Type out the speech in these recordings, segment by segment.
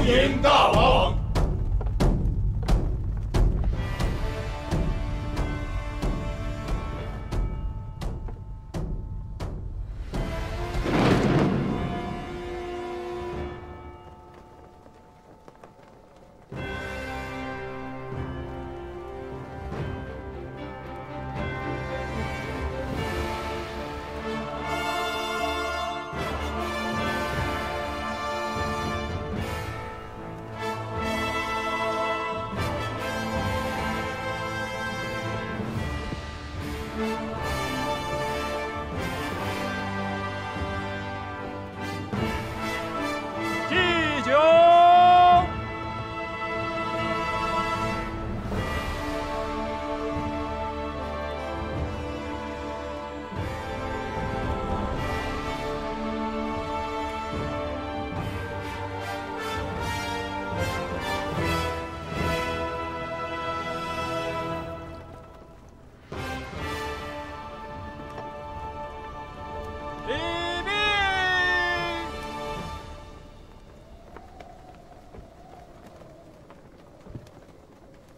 迎大王。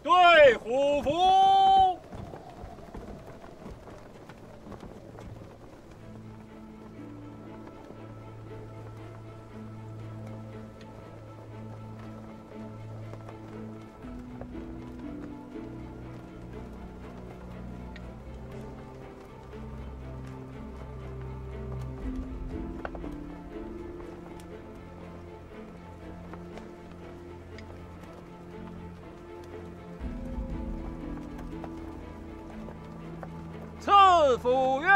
对虎符。赐府曰：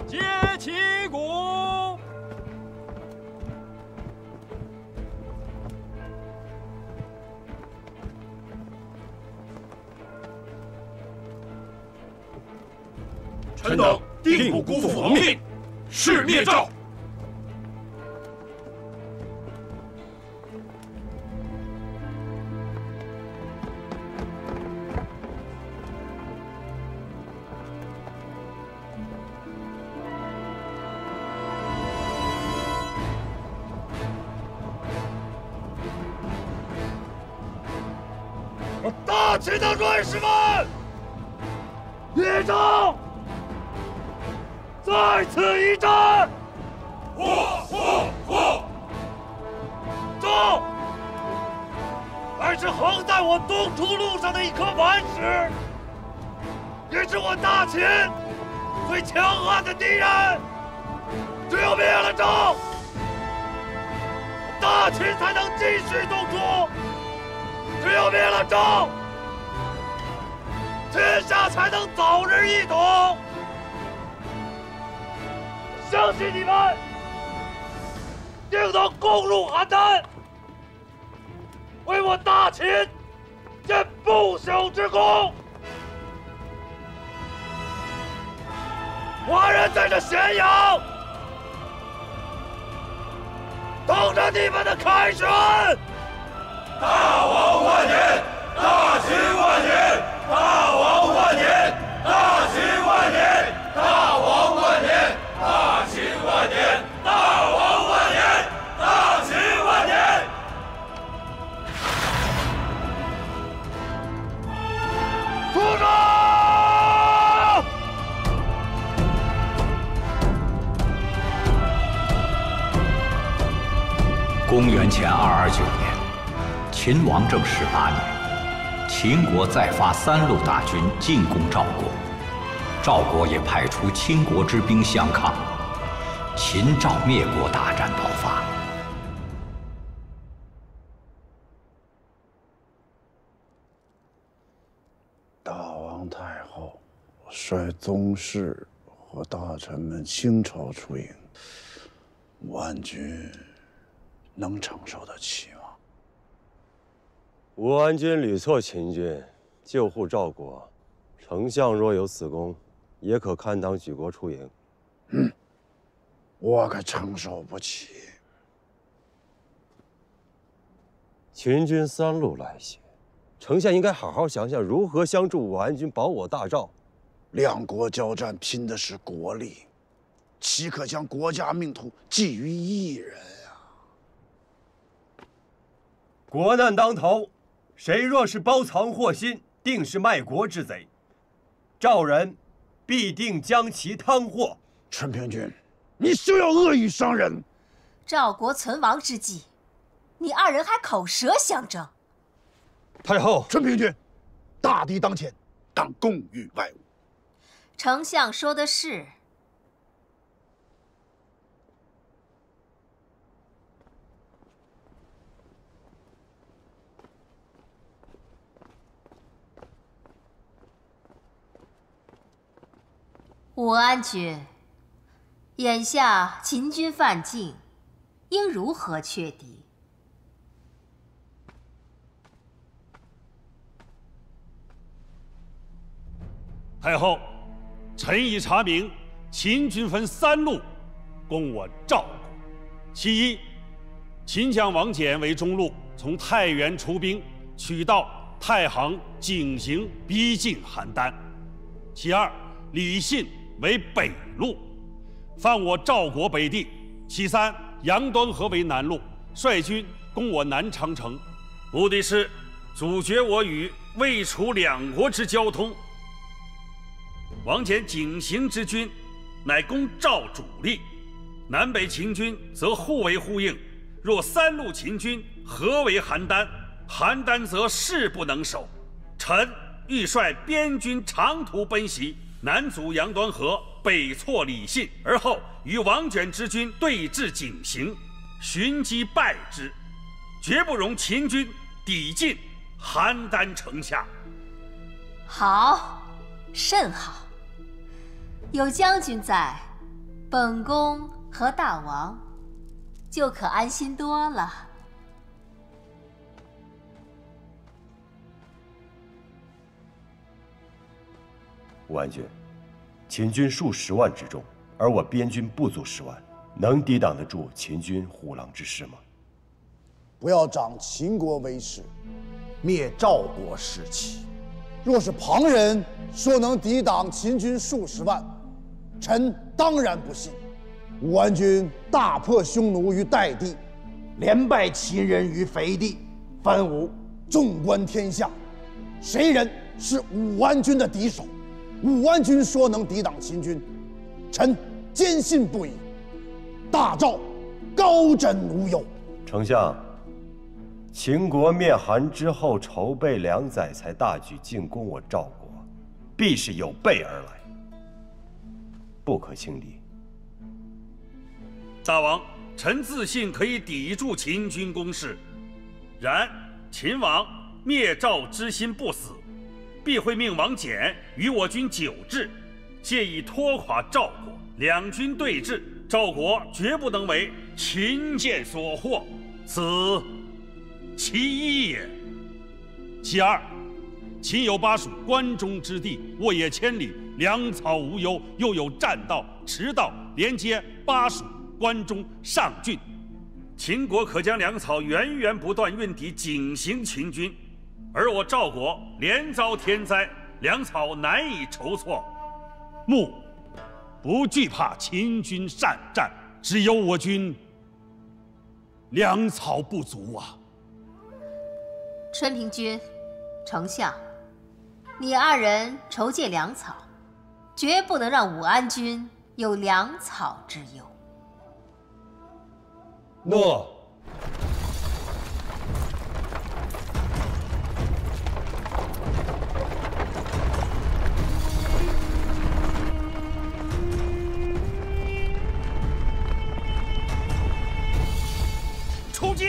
接旗鼓。 臣等定不辜负皇命，誓灭赵。大秦的锐士们，列阵！ 在此一战！这乃是横在我东土路上的一颗顽石，也是我大秦最强悍的敌人。只有灭了赵，大秦才能继续东土；只有灭了赵，天下才能早日一统。 相信你们定能攻入邯郸，为我大秦建不朽之功。华人在这咸阳等着你们的凯旋。大王万年，大秦万年，大王万年，大秦万年，大王万年。 大秦万年，大王万年，大秦万年！出征！公元前229年，秦王政18年，秦国再发3路大军进攻赵国。 赵国也派出秦国之兵相抗，秦赵灭国大战爆发。大王太后率宗室和大臣们倾巢出营，万军能承受得起吗？武安君屡挫秦军，救护赵国，丞相若有此功。 也可堪当举国出营。我可承受不起。秦军3路来袭，丞相应该好好想想如何相助武安军保我大赵。两国交战，拼的是国力，岂可将国家命途寄于一人啊？国难当头，谁若是包藏祸心，定是卖国之贼。赵人必定将其汤祸。陈平君，你休要恶语伤人。赵国存亡之际，你二人还口舌相争。太后，陈平君，大敌当前，当共御外务。丞相说的是。武安君，眼下秦军犯境，应如何却敌？太后，臣已查明，秦军分3路攻我赵国。其一，秦将王翦为中路，从太原出兵，取道太行、井陉，逼近邯郸。其二，李信为北路，犯我赵国北地。其三，杨端和为南路，率军攻我南长城，目的是阻绝我与魏楚2国之交通。王翦井陉之军，乃攻赵主力；南北秦军则互为呼应。若3路秦军合围邯郸，邯郸则势不能守。臣欲率边军长途奔袭，南阻杨端和，北挫李信，而后与王翦之军对峙井陉，寻机败之，绝不容秦军抵进邯郸城下。好，甚好。有将军在，本宫和大王就可安心多了。武安君，秦军数10万之众，而我边军不足10万，能抵挡得住秦军虎狼之势吗？不要长秦国威势，灭赵国士气。若是旁人说能抵挡秦军数10万，臣当然不信。武安君大破匈奴于代地，连败秦人于肥地，藩武纵观天下，谁人是武安君的敌手？武安君说能抵挡秦军，臣坚信不疑。大赵高枕无忧。丞相，秦国灭韩之后，筹备2载才大举进攻我赵国，必是有备而来，不可轻敌。大王，臣自信可以抵住秦军攻势，然秦王灭赵之心不死，必会命王翦与我军久滞，借以拖垮赵国。2军对峙，赵国绝不能为秦剑所获，此其一也。其二，秦有巴蜀关中之地，沃野千里，粮草无忧，又有栈道、驰道连接巴蜀、关中、上郡，秦国可将粮草源源不断运抵井陉秦军，而我赵国连遭天灾，粮草难以筹措。穆不惧怕秦军善战，只有我军粮草不足啊。春平君，丞相，你2人筹借粮草，绝不能让武安君有粮草之忧。诺。出击！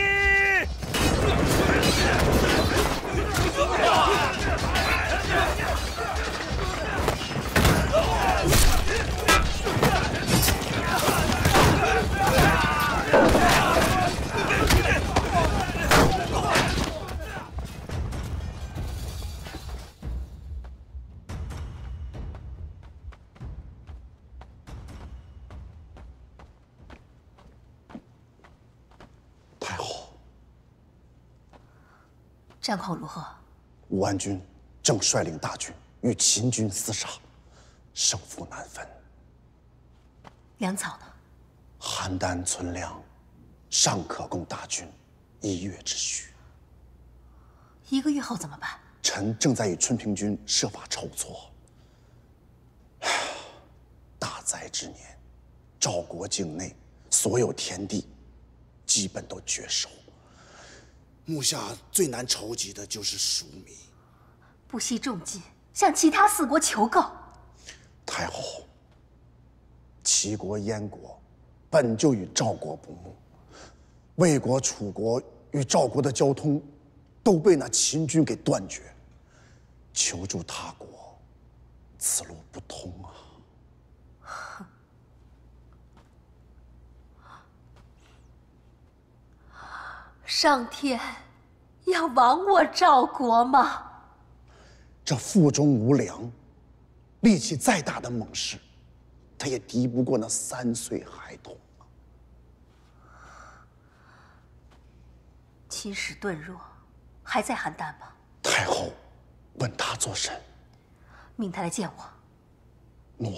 战况如何？武安军正率领大军与秦军厮杀，胜负难分。粮草呢？邯郸存粮尚可供大军1月之需。1个月后怎么办？臣正在与春平君设法筹措。大灾之年，赵国境内所有田地基本都绝收，目下最难筹集的就是粟米。不惜重金向其他4国求购。太后，齐国、燕国本就与赵国不睦，魏国、楚国与赵国的交通都被那秦军给断绝，求助他国，此路不通啊！上天要亡我赵国吗？这腹中无粮，力气再大的猛士，他也敌不过那3岁孩童啊！秦使顿弱，还在邯郸吗？太后，问他作甚？命他来见我。诺。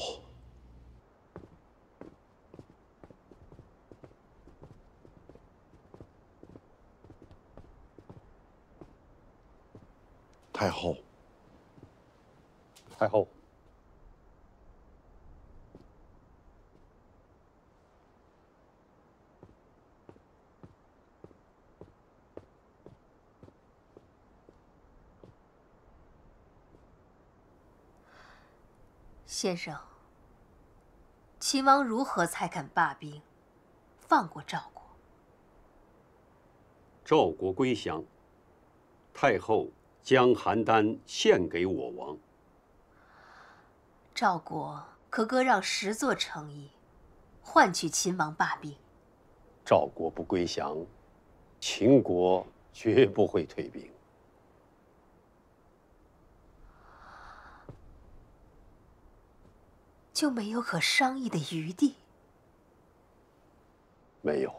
太后，太后，先生，秦王如何才肯罢兵，放过赵国？赵国归降，太后将邯郸献给我王。赵国可割让10座城邑，换取秦王罢兵。赵国不归降，秦国绝不会退兵。就没有可商议的余地？没有。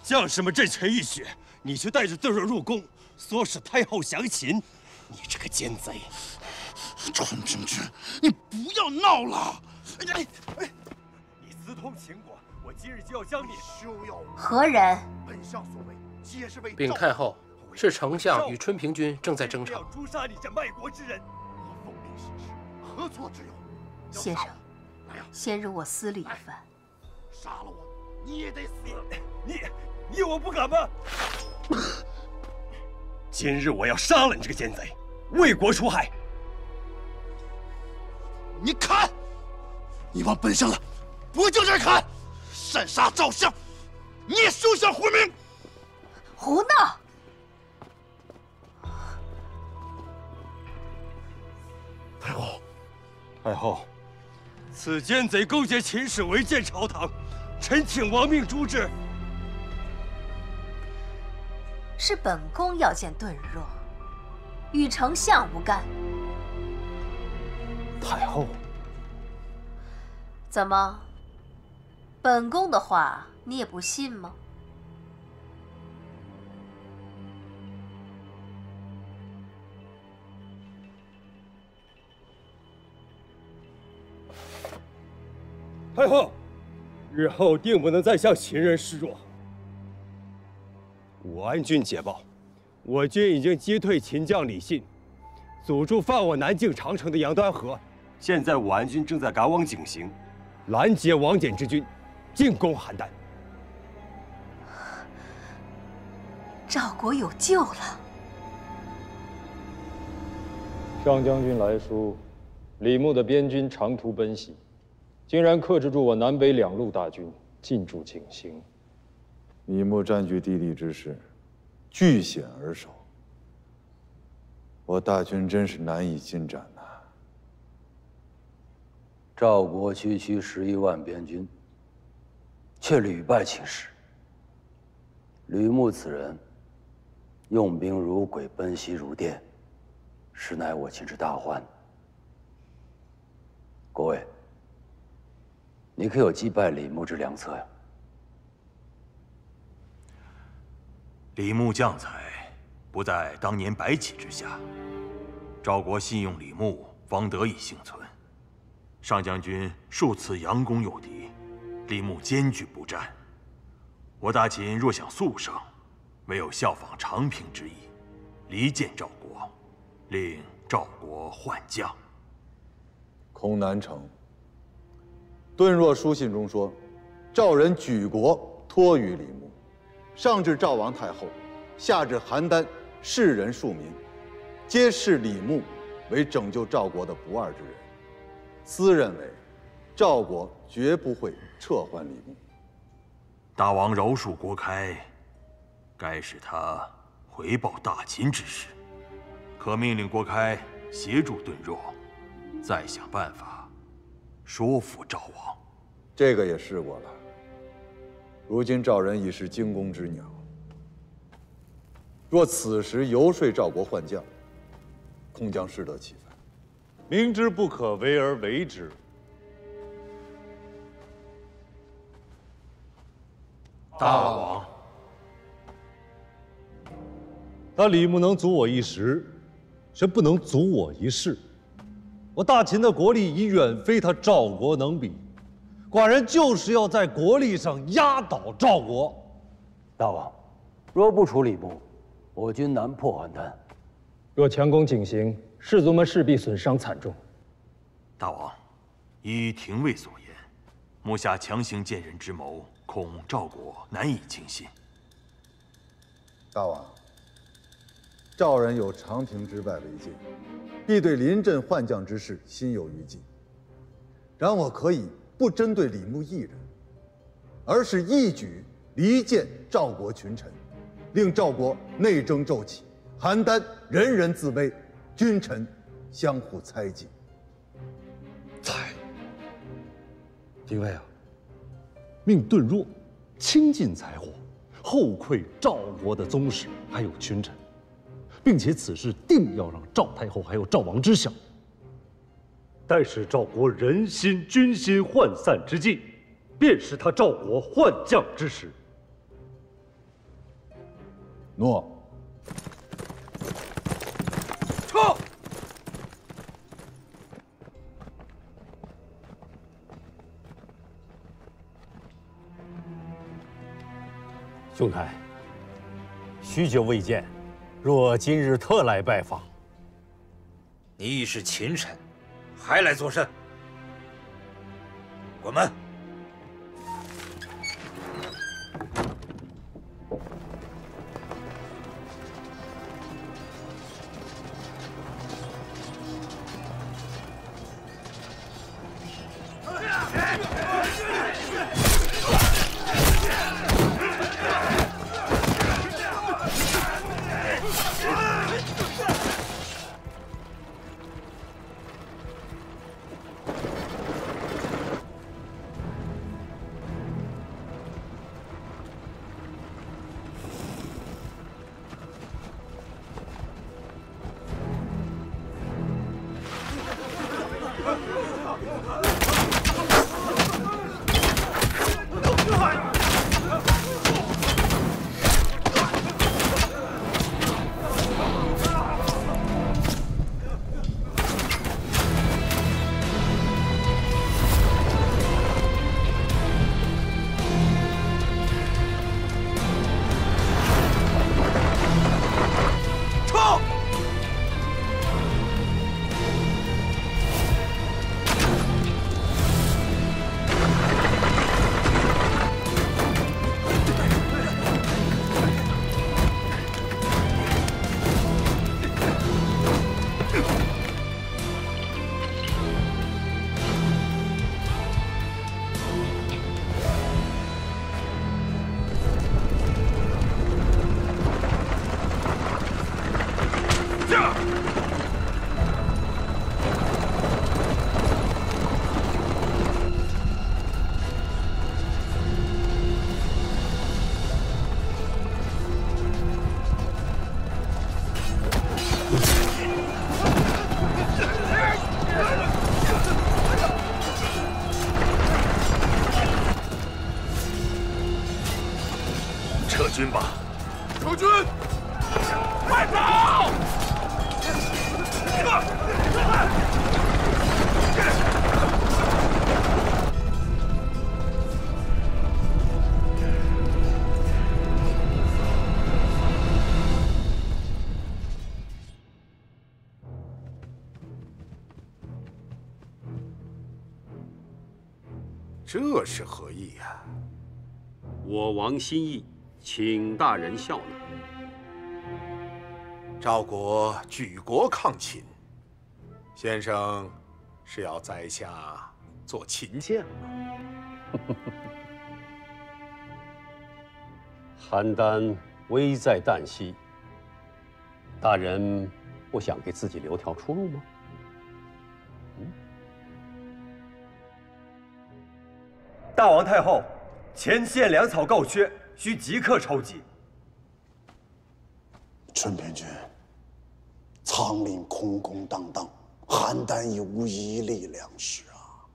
将士们阵前浴血，你却带着顿若入宫，唆使太后降秦，你这个奸贼！春平君，你不要闹了！你私通秦国，我今日就要将你休要！何人？本相所为，皆是为禀太后，是丞相与春平君正在争吵。要诛杀你这卖国之人！你奉命行事，何错之有？先生，先容我思虑一番。杀了我，你也得死！你有我不敢吗？今日我要杀了你这个奸贼，为国除害！你砍！你往本相的脖颈这儿砍！擅杀赵相，你也休想活命！胡闹！太后，太后，此奸贼勾结秦使违建朝堂，臣请王命诛之。是本宫要见顿若，与丞相无干。太后，怎么？本宫的话你也不信吗？太后，日后定不能再向秦人示弱。武安军捷报，我军已经击退秦将李信，阻住犯我南境长城的杨端和。现在武安军正在赶往井陉，拦截王翦之军，进攻邯郸。赵国有救了。上将军来书，李牧的边军长途奔袭，竟然克制住我南北2路大军，进驻井陉。李牧占据地利之势，据险而守，我大军真是难以进展呐。赵国区11万边军，却屡败秦师。吕牧此人，用兵如鬼，奔袭如电，实乃我秦之大患。国尉，你可有击败李牧之良策呀？李牧将才不在当年白起之下，赵国信用李牧，方得以幸存。上将军数次佯攻诱敌，李牧坚决不战。我大秦若想速胜，唯有效仿长平之意，离间赵国，令赵国换将。恐难成。顿若书信中说，赵人举国托于李牧，上至赵王太后，下至邯郸士人庶民，皆视李牧为拯救赵国的不二之人。私认为，赵国绝不会撤换李牧。大王饶恕国开，该使他回报大秦之事，可命令国开协助顿若，再想办法说服赵王。这个也试过了。如今赵人已是惊弓之鸟，若此时游说赵国换将，恐将适得其反。明知不可为而为之。大王，那李牧能阻我一时，却不能阻我一世。我大秦的国力已远非他赵国能比，寡人就是要在国力上压倒赵国。大王，若不处李牧，我军难破邯郸。若强攻进行，士卒们势必损伤惨重。大王，依廷尉所言，目下强行见人之谋，恐赵国难以轻信。大王，赵人有长平之败为戒，必对临阵换将之事心有余悸。然我可以不针对李牧一人，而是一举离间赵国群臣，令赵国内争骤起，邯郸人人自危，君臣相互猜忌。廷尉啊，命顿若倾尽财货，后馈赵国的宗室还有群臣，并且此事定要让赵太后还有赵王知晓。待使赵国人心军心涣散之际，便是他赵国换将之时。诺。撤！兄台，许久未见，若今日特来拜访。你已是秦臣，还来作甚？滚门！撤军吧，守军，快走！这是何意呀？我王心意，请大人笑纳。赵国举国抗秦，先生是要在下做秦将吗？邯郸危在旦夕，大人不想给自己留条出路吗？大王太后，前线粮草告缺，需即刻筹集。春平君，仓廪空空荡荡，邯郸已无一粒粮食啊！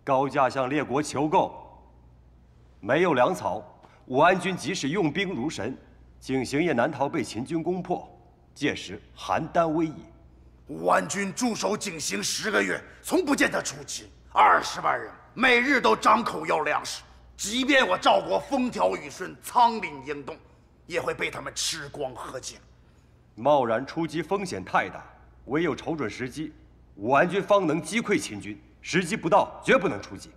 高价向列国求购，没有粮草，武安军即使用兵如神，景行也难逃被秦军攻破。届时邯郸危矣。武安军驻守景行10个月，从不见他出勤，20万人。每日都张口要粮食，即便我赵国风调雨顺、仓廪应动，也会被他们吃光喝尽。贸然出击风险太大，唯有瞅准时机，武安军方能击溃秦军。时机不到，绝不能出击。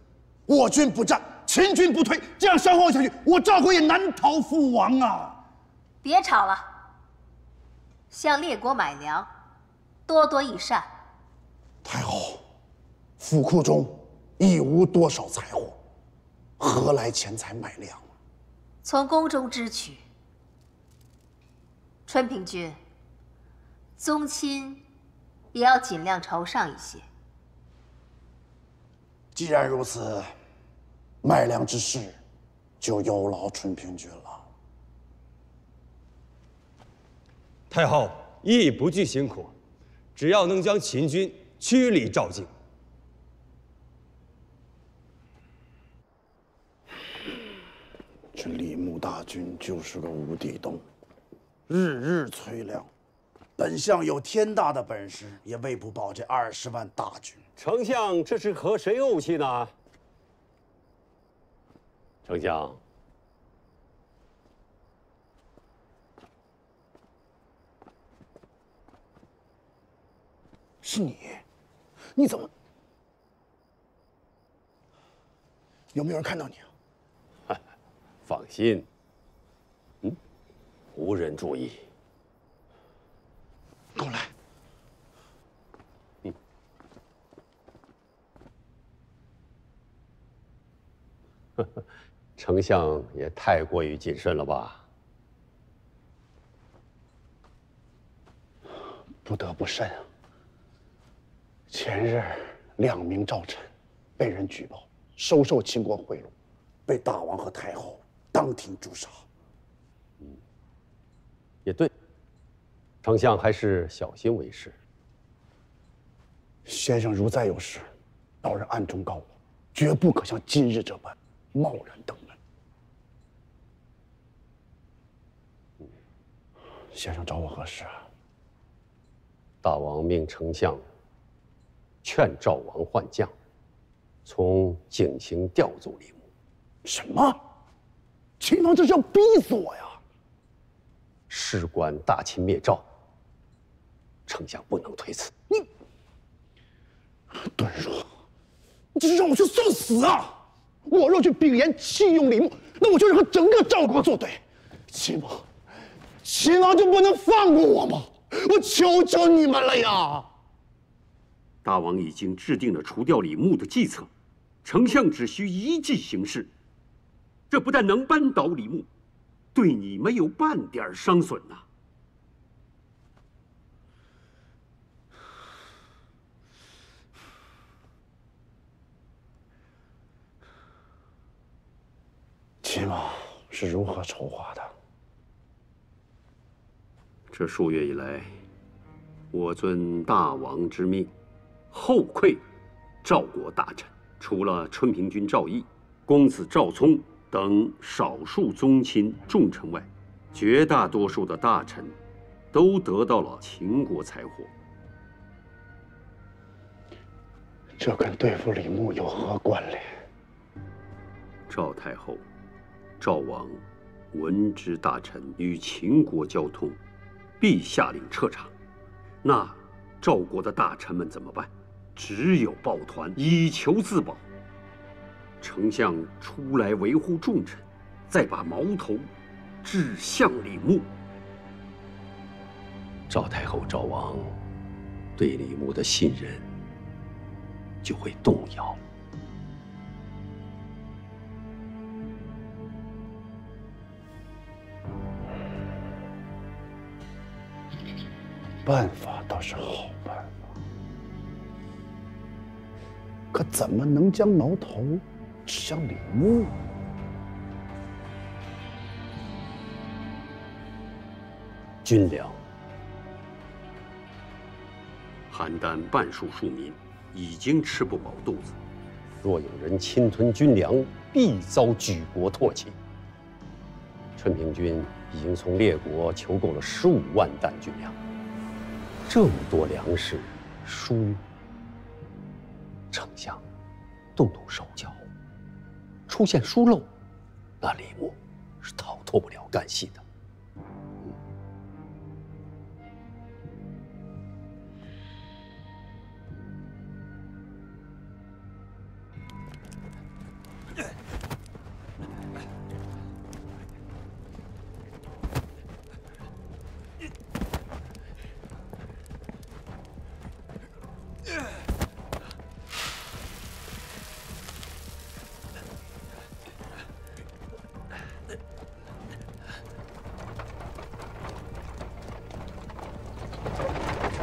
我军不战，秦军不退，这样消耗下去，我赵国也难逃覆亡啊！别吵了，向列国买粮，多多益善。太后，府库中亦无多少财货，何来钱财买粮？从宫中支取。春平君，宗亲也要尽量筹上一些。既然如此，卖粮之事就有劳春平君了。太后亦不惧辛苦，只要能将秦军驱离赵境。这李牧大军就是个无底洞，日日催粮。本相有天大的本事，也喂不饱这20万大军。丞相这是和谁怄气呢？丞相，是你？你怎么？有没有人看到你啊？放心，无人注意。跟我来。丞相也太过于谨慎了吧？不得不慎啊！前日2名赵臣被人举报收受秦国贿赂，被大王和太后当庭诛杀。也对，丞相还是小心为是。先生如再有事，到人暗中告我，绝不可像今日这般贸然登门。先生找我何事啊？大王命丞相劝赵王换将，从景行调走李牧。什么？秦王这是要逼死我呀！事关大秦灭赵，丞相不能推辞。你，顿若，你这是让我去送死啊！我若去秉言弃用李牧，那我就是和整个赵国作对。秦王就不能放过我吗？我求求你们了呀！大王已经制定了除掉李牧的计策，丞相只需依计行事。这不但能扳倒李牧，对你没有半点伤损呐。秦王是如何筹划的？这数月以来，我遵大王之命，后馈赵国大臣，除了春平君赵翼、公子赵聪等少数宗亲重臣外，绝大多数的大臣都得到了秦国财货。这跟对付李牧有何关联？赵太后、赵王闻知大臣与秦国交通，必下令彻查。那赵国的大臣们怎么办？只有抱团以求自保。丞相出来维护重臣，再把矛头指向李牧。赵太后、赵王对李牧的信任就会动摇。办法倒是好办法，可怎么能将矛头指向李牧？军粮，邯郸半数庶民已经吃不饱肚子，若有人侵吞军粮，必遭举国唾弃。春平君已经从列国求购了15万担军粮，这么多粮食疏于丞相动动手脚，出现疏漏，那李牧是逃脱不了干系的。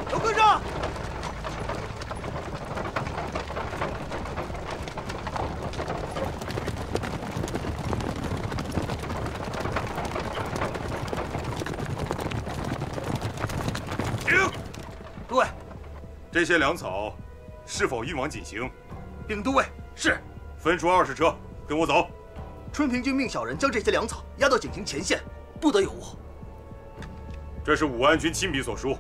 刘科长，停！诸位，这些粮草是否运往进行？禀都尉，是。分出20车，跟我走。春平君命小人将这些粮草押到井陉前线，不得有误。这是武安君亲笔所书。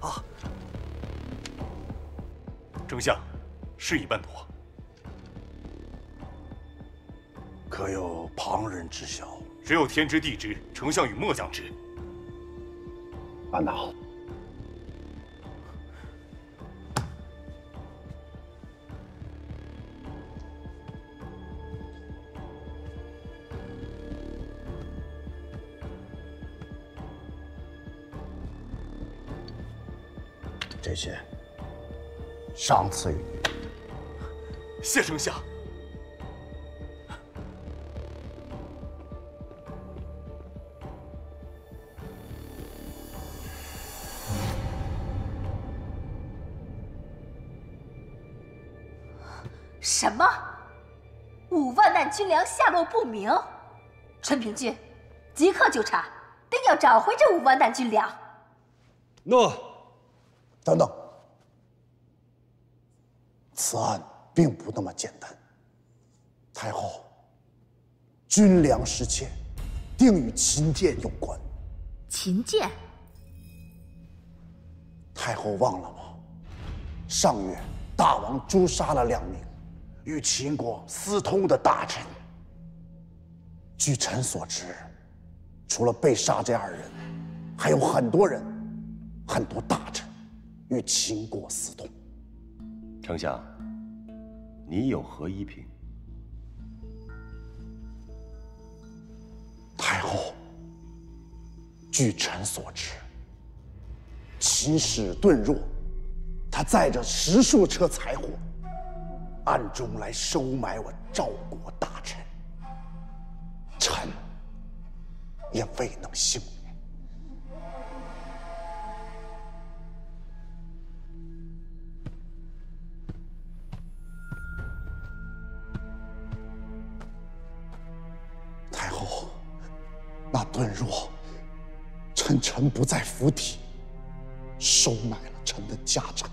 啊，丞相，事已办妥。可有旁人知晓？只有天知地知，丞相与末将知。安纳好。这些上赐于你。谢丞相。什么？5万担军粮下落不明？春平君，即刻就查，定要找回这5万担军粮。诺。等等，此案并不那么简单。太后，军粮失窃，定与秦剑有关。秦剑？太后忘了吗？上月大王诛杀了2名与秦国私通的大臣。据臣所知，除了被杀这2人，还有很多人，很多大臣与秦国私通。丞相，你有何疑评？太后，据臣所知，秦使顿弱，他载着10数车财货，暗中来收买我赵国大臣，臣也未能幸免。太后，那顿弱趁臣不在府邸，收买了臣的家产。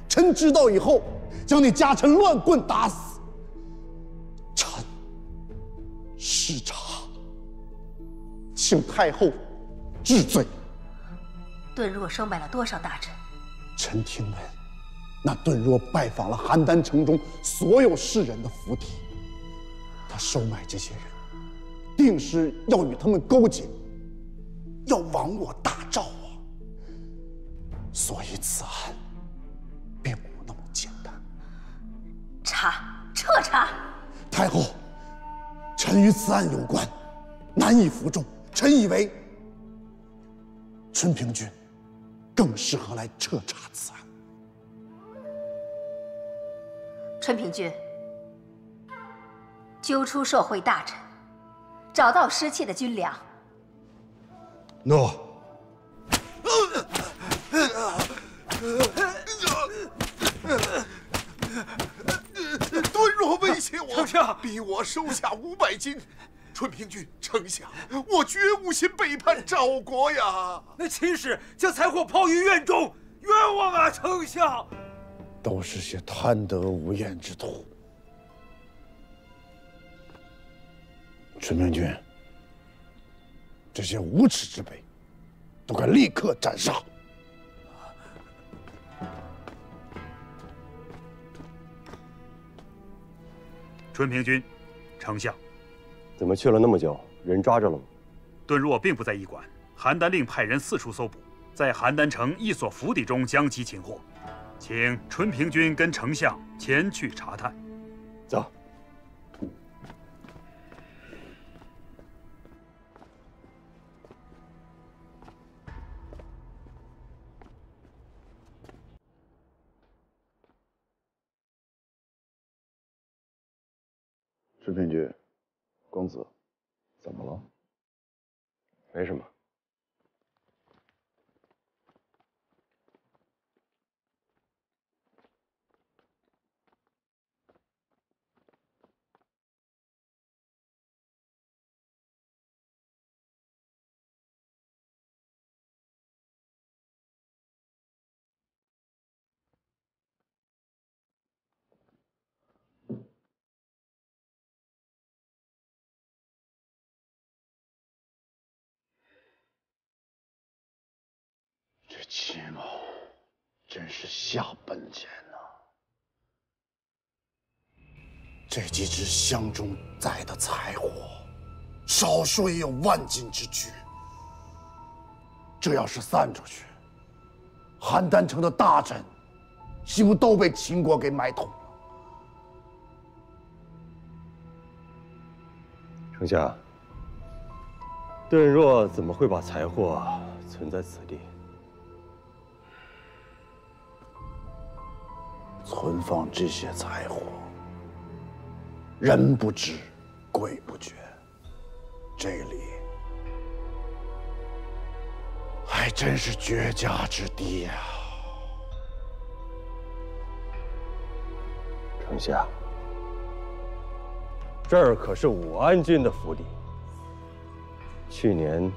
臣知道以后，将你家臣乱棍打死。失察，请太后治罪。顿若收买了多少大臣？臣听闻，那顿若拜访了邯郸城中所有士人的府邸，他收买这些人，定是要与他们勾结，要亡我大赵啊！所以此案并无那么简单。撤查！太后，臣与此案有关，难以服众。臣以为，春平君更适合来彻查此案。春平君，揪出受贿大臣，找到失窃的军粮。诺。顿若威胁我，丞相逼我收下500斤。春平君，丞相，我绝无心背叛赵国呀！那秦使将财货抛于院中，冤枉啊，丞相！都是些贪得无厌之徒。春平君，这些无耻之辈，都该立刻斩杀。春平君，丞相，怎么去了那么久？人抓着了吗？顿若并不在驿馆，邯郸令派人四处搜捕，在邯郸城一所府邸中将其擒获，请春平君跟丞相前去查探。走。春平君，公子，怎么了？没什么。这秦某真是下本钱呐！这几只箱中载的财货，少说也有10000斤之巨。这要是散出去，邯郸城的大臣岂不都被秦国给买通了？丞相，顿若怎么会把财货存在此地？存放这些财货，人不知，鬼不觉。这里还真是绝佳之地呀！丞相，这儿可是武安君的府邸，去年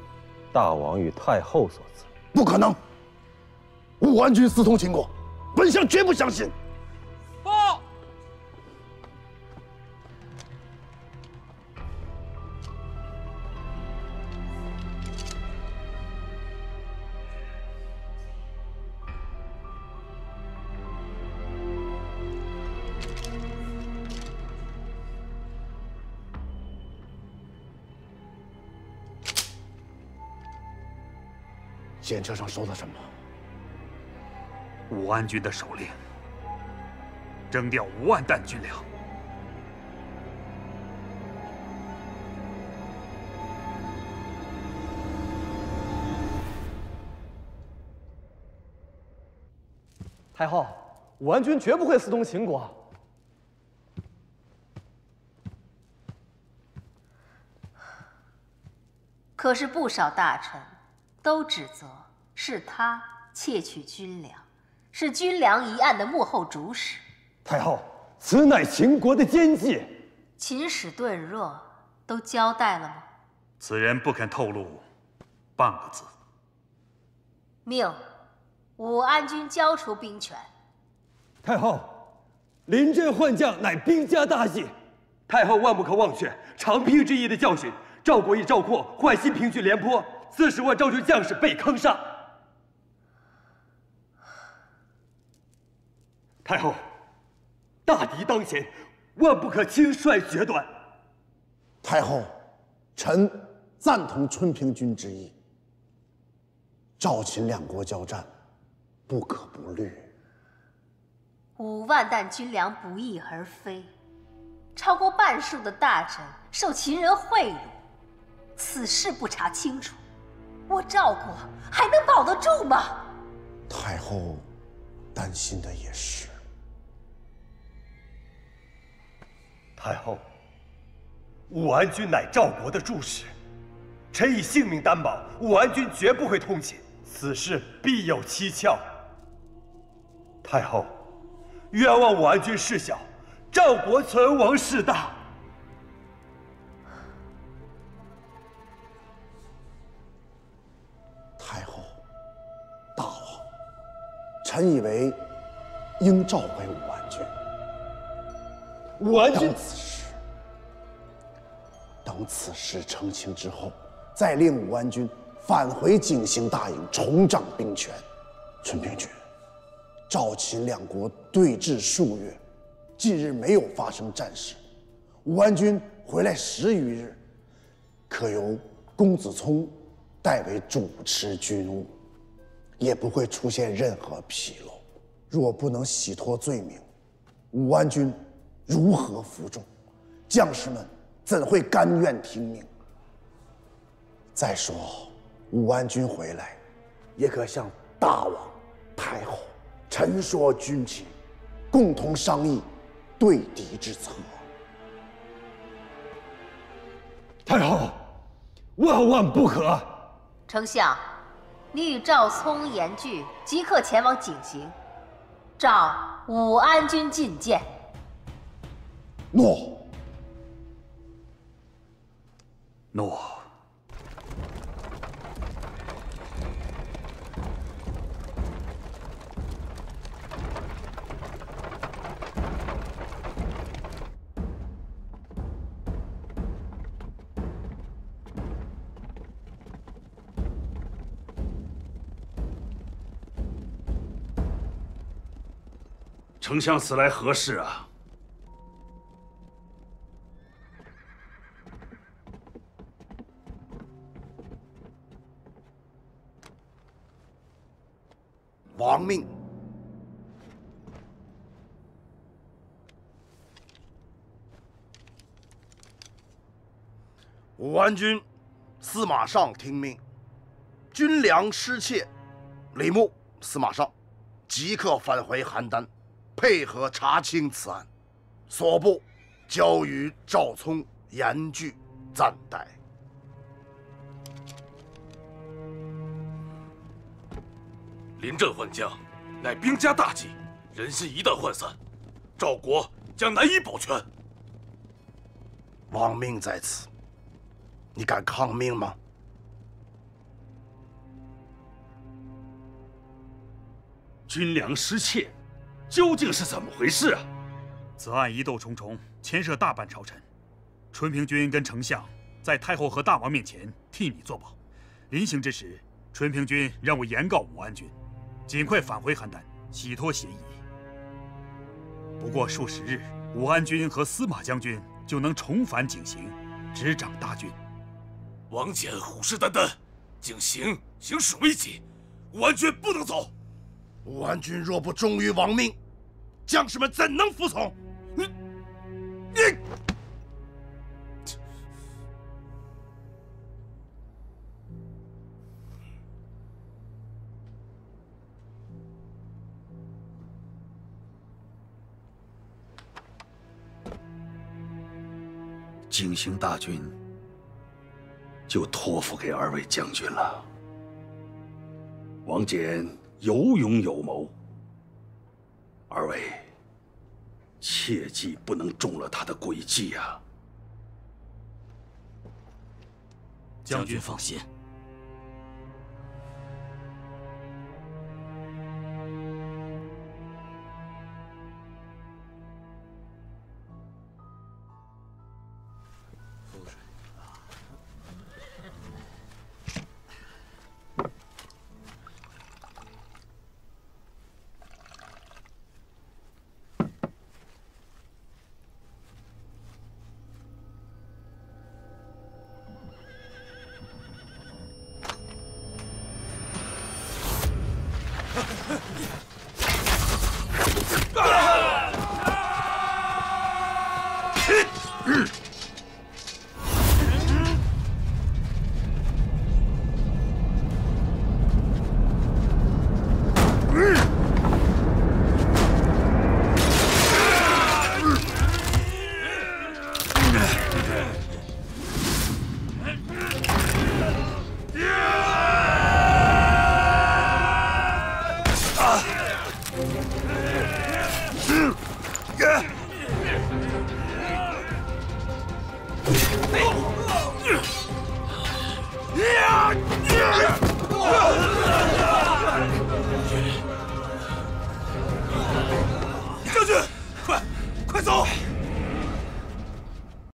大王与太后所赐。不可能！武安君私通秦国，本相绝不相信。报！检车上收的什么？武安君的手令，征调5万担军粮。太后，武安君绝不会私通秦国。可是不少大臣都指责是他窃取军粮，是军粮一案的幕后主使。太后，此乃秦国的奸计。秦使顿若都交代了吗？此人不肯透露半个字。命武安君交出兵权。太后，临阵换将乃兵家大忌。太后万不可忘却长平之役的教训。赵国与赵括换新平郡廉颇，40万赵军将士被坑杀。太后，大敌当前，万不可轻率决断。太后，臣赞同春平君之意。赵秦两国交战，不可不虑。 5万担军粮不翼而飞，超过半数的大臣受秦人贿赂，此事不查清楚，我赵国还能保得住吗？太后担心的也是。太后，武安君乃赵国的柱石，臣以性命担保，武安君绝不会通秦，此事必有蹊跷。太后。 冤枉武安君事小，赵国存亡事大。太后，大王，臣以为应召回武安君。武安君，等此事澄清之后，再令武安君返回景行大营，重掌兵权。春平君。 赵秦两国对峙数月，近日没有发生战事。武安君回来10余日，可由公子聪代为主持军务，也不会出现任何纰漏。若不能洗脱罪名，武安君如何服众？将士们怎会甘愿听命？再说，武安君回来，也可向大王、太后。 陈说军情，共同商议对敌之策。太后，万万不可！丞相，你与赵聪、严句即刻前往景行，召武安君觐见。诺。诺。 丞相此来何事啊？王命。武安君，司马尚听命，军粮失窃，李牧、司马尚即刻返回邯郸。 配合查清此案，所部交于赵聪、严句暂代。临阵换将，乃兵家大忌，人心一旦涣散，赵国将难以保全。王命在此，你敢抗命吗？ 军粮失窃。 究竟是怎么回事啊？此案疑窦重重，牵涉大半朝臣。春平君跟丞相在太后和大王面前替你作保。临行之时，春平君让我严告武安君，尽快返回邯郸，洗脱嫌疑。不过数十日，武安君和司马将军就能重返景行，执掌大军。王翦虎视眈眈，景行形势危急，武安君不能走。武安君若不忠于王命， 将士们怎能服从？你，景行大军就托付给2位将军了。王翦有勇有谋。 2位，切记不能中了他的诡计呀！将军放心。嘿